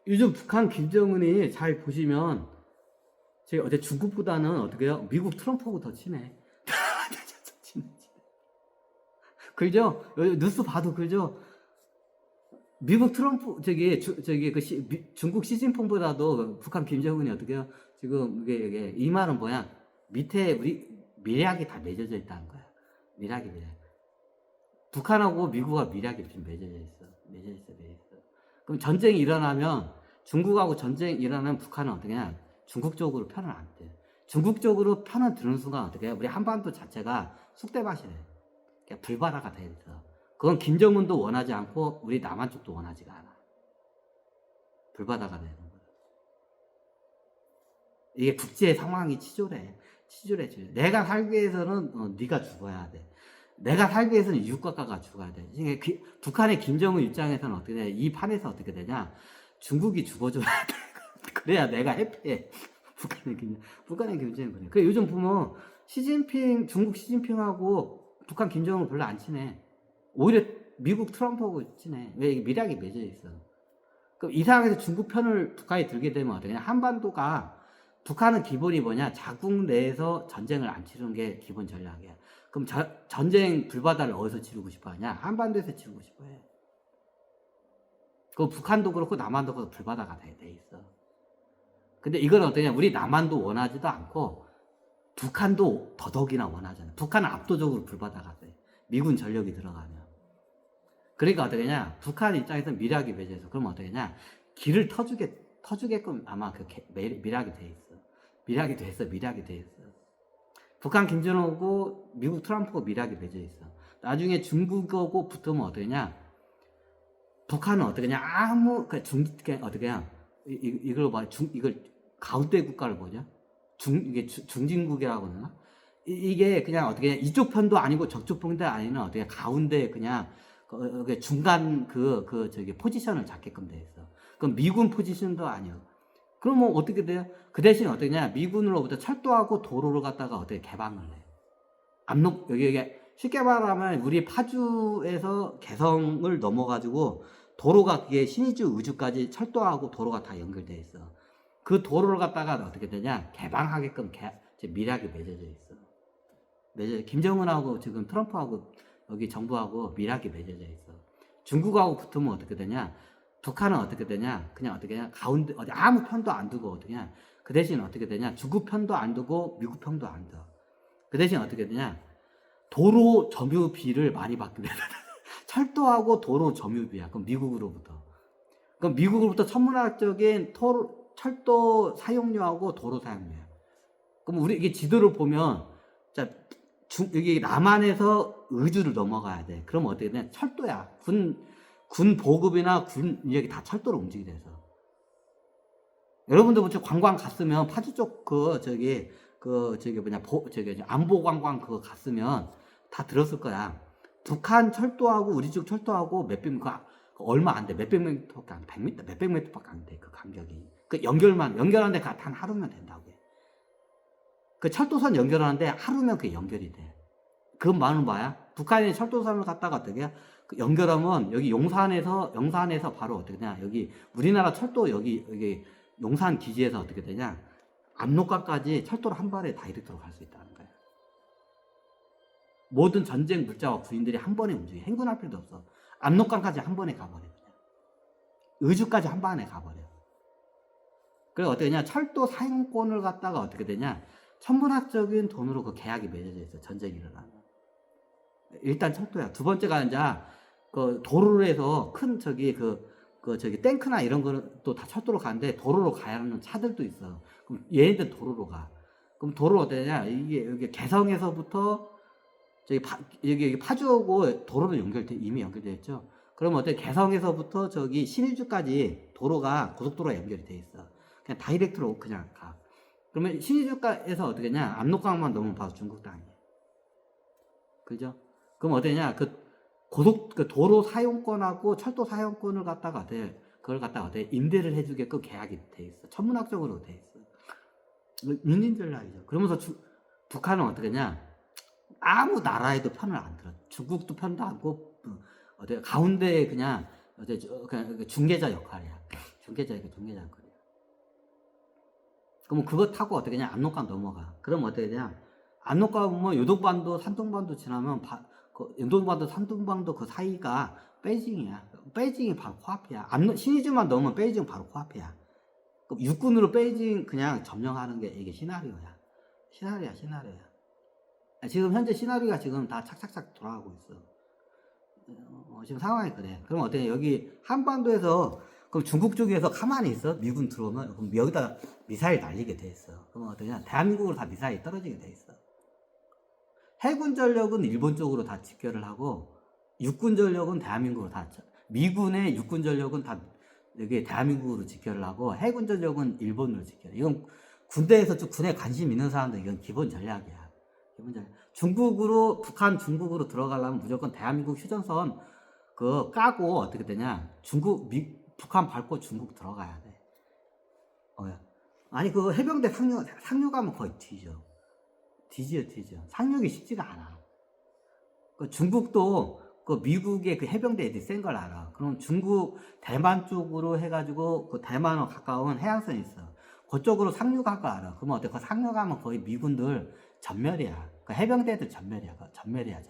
요즘 북한 김정은이 잘 보시면 제 어제 중국보다는 어떻게 해요? 미국 트럼프하고 더 친해. 친해. 그죠? 뉴스 봐도 그죠? 미국 트럼프 저기 중국 시진핑보다도 북한 김정은이 어떻게 해요? 지금 이게 이 말은 뭐야? 밑에 우리 미략이 다 맺어져 있다는 거야. 미략이. 북한하고 미국과 미략이 지금 맺어져 있어. 그럼 전쟁이 일어나면 중국하고 전쟁이 일어나면 북한은 어떻게 하냐? 중국 쪽으로 편을 안 돼. 중국 쪽으로 편을 드는 순간 어떻게 해? 우리 한반도 자체가 쑥대밭이래. 그러니까 불바다가 돼 있어. 그건 김정은도 원하지 않고 우리 남한 쪽도 원하지가 않아. 불바다가 되는 거야. 이게 국제 상황이 치졸해. 내가 살기 위해서는 네가 죽어야 돼. 내가 살기 위해서는 육각가가 죽어야 돼. 북한의 김정은 입장에서는 어떻게 돼? 이 판에서 어떻게 되냐? 중국이 죽어줘야 돼. 그래야 내가 해피해. 북한의 김정은 그래. 그래 요즘 보면 중국 시진핑하고 북한 김정은 별로 안 친해. 오히려 미국 트럼프하고 친해. 왜? 이게 미략이 맺어 있어. 그럼 이 상황에서 중국 편을 북한이 들게 되면 어떻게 되냐? 한반도가 북한은 기본이 뭐냐? 자국 내에서 전쟁을 안 치르는 게 기본 전략이야. 그럼 전쟁 불바다를 어디서 치르고 싶어 하냐? 한반도에서 치르고 싶어 해. 그 북한도 그렇고 남한도 그렇고 불바다가 돼 있어. 근데 이건 어떠냐? 우리 남한도 원하지도 않고 북한도 더더욱이나 원하잖아. 북한은 압도적으로 불바다가 돼. 미군 전력이 들어가면. 그러니까 어떻게냐? 북한 입장에서 미략이 맺어서 그러면 어떻게냐? 길을 터주게끔 아마 미략이 돼 있어. 미략이 돼 있어. 북한 김정은하고 미국 트럼프하고 미략이 맺어 있어. 나중에 중국하고 붙으면 어떠냐? 북한은 어떠냐? 어떠냐? 이걸 가운데 국가를 보냐? 이게 중진국이라고 그러나? 이게 그냥 어떻게 이쪽 편도 아니고 저쪽 편도 아니는 어떻게 가운데 그냥 중간 포지션을 잡게끔 돼 있어. 그럼 미군 포지션도 아니야. 그럼 뭐 어떻게 돼요? 그 대신 어떠냐? 미군으로부터 철도하고 도로를 갖다가 어떻게 개방을 해. 여기 쉽게 말하면 우리 파주에서 개성을 넘어가지고 도로가 그게 신의주 의주까지 철도하고 도로가 다 연결돼 있어. 그 도로를 갖다가 어떻게 되냐? 개방하게끔 미략이 맺어져 있어. 김정은하고 지금 트럼프하고 여기 정부하고 미략이 맺어져 있어. 중국하고 붙으면 어떻게 되냐? 북한은 어떻게 되냐? 그냥 어떻게 되냐? 가운데 어디 아무 편도 안 두고 어떻게 되냐? 그 대신 어떻게 되냐? 중국 편도 안 두고 미국 편도 안 둬. 그 대신 어떻게 되냐? 도로 점유비를 많이 받게 돼. 철도하고 도로 점유비야. 그럼 미국으로부터 천문학적인 철도 사용료하고 도로 사용료야. 그럼 우리 이게 지도를 보면 자 여기 남한에서 의주를 넘어가야 돼. 그럼 어떻게 되냐? 철도야. 군 보급이나 군 인력이 다 철도로 움직이게 돼서. 여러분들 뭐 관광 갔으면 파주 쪽 안보 관광 그거 갔으면 다 들었을 거야. 북한 철도하고 우리 쪽 철도하고 얼마 안 돼. 몇백 미터밖에 안 돼. 100m, 몇백 미터밖에 안 돼. 그 간격이. 그 연결하는데 단 하루면 된다고 해. 그 철도선 연결하는데 하루면 그게 연결이 돼. 그건 말은 뭐야? 북한이 철도선을 갖다가 어떻게 해? 연결하면 여기 용산에서 바로 어떻게 되냐? 여기 우리나라 철도 여기 용산 기지에서 어떻게 되냐? 압록강까지 철도를 한 발에 다이렉트로 갈 수 있다는 거야. 모든 전쟁 물자와 군인들이 한 번에 움직여. 행군할 필요도 없어. 압록강까지 한 번에 가버려. 그냥. 의주까지 한 번에 가버려. 그래서 어떻게 되냐? 철도 사용권을 갖다가 어떻게 되냐? 천문학적인 돈으로 그 계약이 맺어져 있어. 전쟁이 일어나면. 일단 철도야. 두 번째가 이제 그 도로로 해서 큰 탱크나 이런 거는 또 다 철도로 가는데 도로로 가야 하는 차들도 있어. 그럼 얘네들 도로로 가. 그럼 도로 어떠냐? 이게 여기 개성에서부터 여기 파주하고 도로로 이미 연결돼 있죠. 그러면 어때? 개성에서부터 신의주까지 도로가 고속도로가 연결이 돼 있어. 그냥 다이렉트로 그냥 가. 그러면 신의주에서 어떻게 냐? 압록강만 넘으면 바로 중국 땅이에요. 그죠? 그럼 어떠냐? 도로 사용권하고 철도 사용권을 그걸 갖다가 임대를 해주게끔 계약이 돼 있어. 천문학적으로 돼 있어. 윤린전략이죠. 그러면서 북한은 어떻게냐? 아무 나라에도 편을 안 들어. 중국도 편도 안 고, 가운데 그냥 중개자 역할이야. 중계장거리야. 그러면 그거 타고 어떻게 그냥 압록강 넘어가. 그럼 어떻게 되냐? 압록강 뭐 요동반도, 산둥반도 지나면 요동반도, 산둥반도 그 사이가 베이징이야. 베이징이 바로 코앞이야. 신의주만 넘으면 베이징 바로 코앞이야. 그럼 육군으로 베이징 그냥 점령하는 게 이게 시나리오야. 시나리오야. 지금 현재 시나리오가 지금 다 착착착 돌아가고 있어. 지금 상황이 그래. 그럼 어떻게 여기 한반도에서 그럼 중국 쪽에서 가만히 있어? 미군 들어오면 그럼 여기다 미사일 날리게 돼 있어. 그럼 어떠냐? 대한민국으로 다 미사일이 떨어지게 돼 있어. 해군 전력은 일본 쪽으로 다 직결을 하고 육군 전력은 대한민국으로 다 미군의 육군 전력은 다 여기 대한민국으로 직결을 하고 해군 전력은 일본으로 직결해. 이건 군대에서 좀 군에 관심 있는 사람들 이건 기본 전략이야. 기본 전략. 북한 중국으로 들어가려면 무조건 대한민국 휴전선 그 까고 어떻게 되냐? 북한 밟고 중국 들어가야 돼. 아니 그 해병대 상륙 가면 거의 뒤져. 상륙이 쉽지가 않아. 그 중국도 그 미국의 그 해병대 애들이 센 걸 알아. 그럼 중국 대만 쪽으로 해가지고 그 대만으로 가까운 해양선이 있어. 그쪽으로 상륙할 거 알아. 그러면 어때? 그 상륙하면 거의 미군들 전멸이야. 그 해병대들 전멸이야. 전멸이야.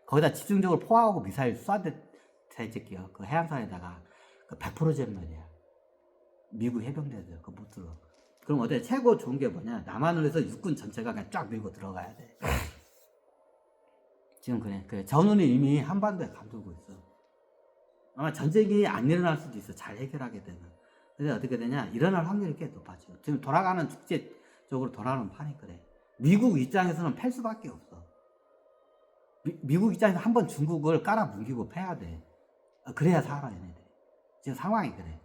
거기다 집중적으로 포하고 미사일 쏴대 대지기요. 그 해양선에다가 그 100% 전멸이야. 미국 해병대들 그거 못 들어. 그럼 어때? 최고 좋은 게 뭐냐? 남한으로 해서 육군 전체가 그냥 쫙 밀고 들어가야 돼. 지금 그래. 전운이 이미 한반도에 감돌고 있어. 아마 전쟁이 안 일어날 수도 있어. 잘 해결하게 되면. 근데 어떻게 되냐? 일어날 확률이 꽤 높아져. 지금 돌아가는 축제 쪽으로 돌아가는 판이 그래. 미국 입장에서는 팰 수밖에 없어. 미국 입장에서 한번 중국을 깔아뭉개고 패야 돼. 그래야 살아, 얘네들. 지금 상황이 그래.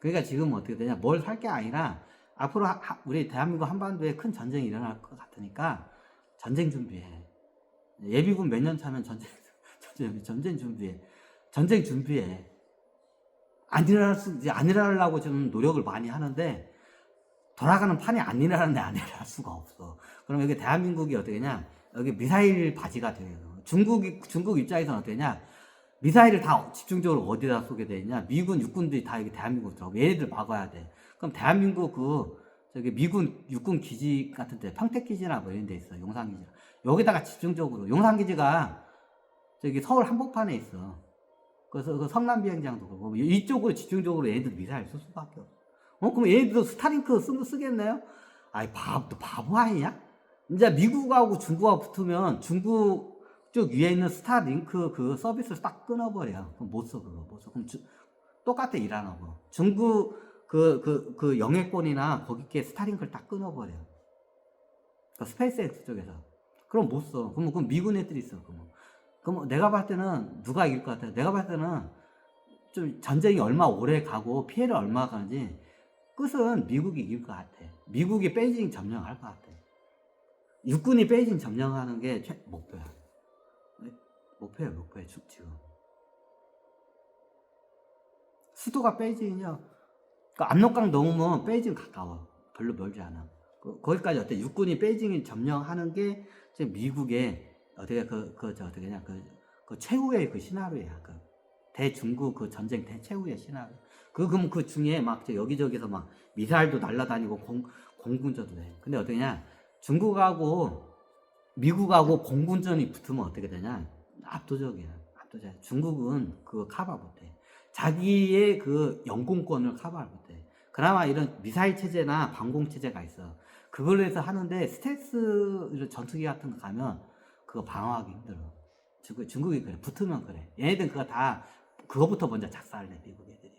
그러니까 지금 어떻게 되냐? 뭘 살 게 아니라 앞으로 우리 대한민국 한반도에 큰 전쟁이 일어날 것 같으니까 전쟁 준비해. 예비군 몇 년 차면 전쟁 준비해. 전쟁 준비해. 안 일어나려고 좀 노력을 많이 하는데 돌아가는 판이 안 일어날 수가 없어. 그럼 여기 대한민국이 어떻게 되냐? 여기 미사일 바지가 돼요. 중국 입장에서는 어떻게 되냐? 미사일을 다 집중적으로 어디다 쏘게 되냐? 미군 육군들이 다 여기 대한민국으로 들어가고 얘네들 막아야 돼. 그럼 대한민국 미군 육군 기지 같은 데 평택기지나 뭐 이런 데 있어. 용산기지. 여기다가 집중적으로 용산기지가 저기 서울 한복판에 있어. 그래서 그 성남비행장도 그렇고 이쪽으로 집중적으로 얘네들 미사일 쏠 수밖에 없어. 그럼 얘네들도 스타링크 쓰겠네요? 아이 바보 아니냐? 이제 미국하고 중국하고 붙으면 중국 쪽 위에 있는 스타링크 그 서비스를 딱 끊어버려. 그럼 못 써. 그럼 똑같아 일 안 하고. 중국 그 영해권이나 거기께 스타링크를 딱 끊어버려. 그 스페이스X 쪽에서. 그럼 못 써. 그럼 미군 애들이 있어. 그럼 내가 봤을 때는 누가 이길 것 같아? 내가 봤을 때는 좀 전쟁이 얼마 오래 가고 피해를 얼마 가는지 끝은 미국이 이길 것 같아. 미국이 베이징 점령할 것 같아. 육군이 베이징 점령하는 게 목표야. 목표야 지금. 수도가 베이징이냐? 그러니까 압록강 넘으면 베이징 가까워. 별로 멀지 않아. 거기까지 어때? 육군이 베이징을 점령하는 게 지금 미국의 어떻게 어떻게냐 그 최후의 그 시나리오야. 대중국 그 전쟁 최후의 시나리오. 그럼 그 중에 막 여기저기서 막 미사일도 날아다니고 공군전도 돼. 근데 어떠냐? 중국하고 미국하고 공군전이 붙으면 어떻게 되냐? 압도적이야. 중국은 그거 커버 못해. 자기의 그 영공권을 커버 못해. 그나마 이런 미사일 체제나 방공 체제가 있어. 그걸로 해서 하는데 스텔스 전투기 같은 거 가면 그거 방어하기 힘들어. 중국이 그래. 붙으면 그래. 얘네들은 그거부터 먼저 작살내, 미국 애들이.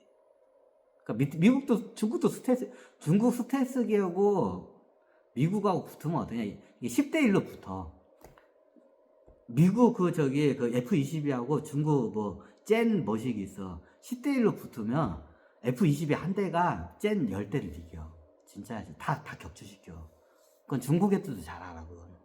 그러니까 중국 스텔스 기하고 미국하고 붙으면 어떠냐. 이게 10대 1로 붙어. 미국 F-22하고 중국 젠 머식이 있어. 10대 1로 붙으면 F-22 한 대가 젠 10대를 이겨. 진짜 다 격추시켜. 그건 중국 애들도 잘 알아, 그거는.